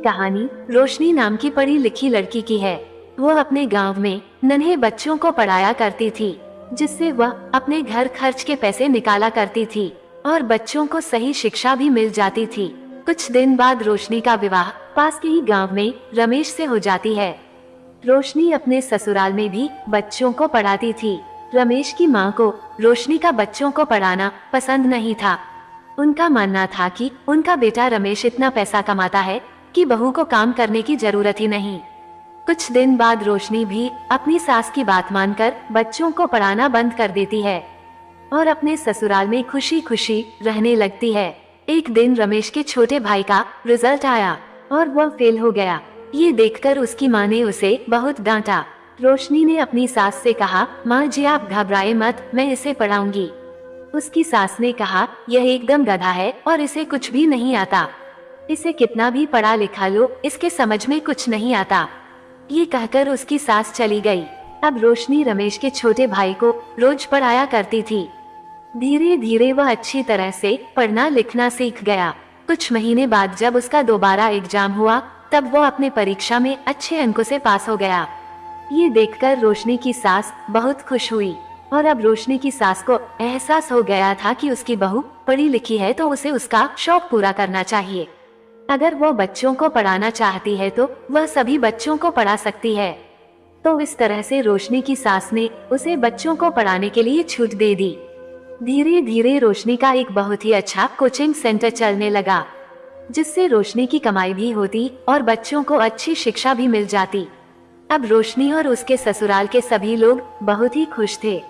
कहानी रोशनी नाम की पढ़ी लिखी लड़की की है। वो अपने गांव में नन्हे बच्चों को पढ़ाया करती थी, जिससे वह अपने घर खर्च के पैसे निकाला करती थी और बच्चों को सही शिक्षा भी मिल जाती थी। कुछ दिन बाद रोशनी का विवाह पास के ही गांव में रमेश से हो जाती है। रोशनी अपने ससुराल में भी बच्चों को पढ़ाती थी। रमेश की माँ को रोशनी का बच्चों को पढ़ाना पसंद नहीं था। उनका मानना था कि उनका बेटा रमेश इतना पैसा कमाता है कि बहू को काम करने की जरूरत ही नहीं। कुछ दिन बाद रोशनी भी अपनी सास की बात मानकर बच्चों को पढ़ाना बंद कर देती है और अपने ससुराल में खुशी खुशी रहने लगती है। एक दिन रमेश के छोटे भाई का रिजल्ट आया और वह फेल हो गया। ये देखकर उसकी माँ ने उसे बहुत डांटा। रोशनी ने अपनी सास से कहा, माँ जी आप घबराए मत, मैं इसे पढ़ाऊंगी। उसकी सास ने कहा, यह एकदम गधा है और इसे कुछ भी नहीं आता। इसे कितना भी पढ़ा लिखा लो, इसके समझ में कुछ नहीं आता। ये कहकर उसकी सास चली गई। अब रोशनी रमेश के छोटे भाई को रोज पढ़ाया करती थी। धीरे धीरे वह अच्छी तरह से पढ़ना लिखना सीख गया। कुछ महीने बाद जब उसका दोबारा एग्जाम हुआ, तब वह अपने परीक्षा में अच्छे अंकों से पास हो गया। ये देखकर रोशनी की सास बहुत खुश हुई और अब रोशनी की सास को एहसास हो गया था कि उसकी बहू पढ़ी लिखी है तो उसे उसका शौक पूरा करना चाहिए। अगर वो बच्चों को पढ़ाना चाहती है तो वह सभी बच्चों को पढ़ा सकती है। तो इस तरह से रोशनी की सास ने उसे बच्चों को पढ़ाने के लिए छूट दे दी। धीरे धीरे रोशनी का एक बहुत ही अच्छा कोचिंग सेंटर चलने लगा, जिससे रोशनी की कमाई भी होती और बच्चों को अच्छी शिक्षा भी मिल जाती। अब रोशनी और उसके ससुराल के सभी लोग बहुत ही खुश थे।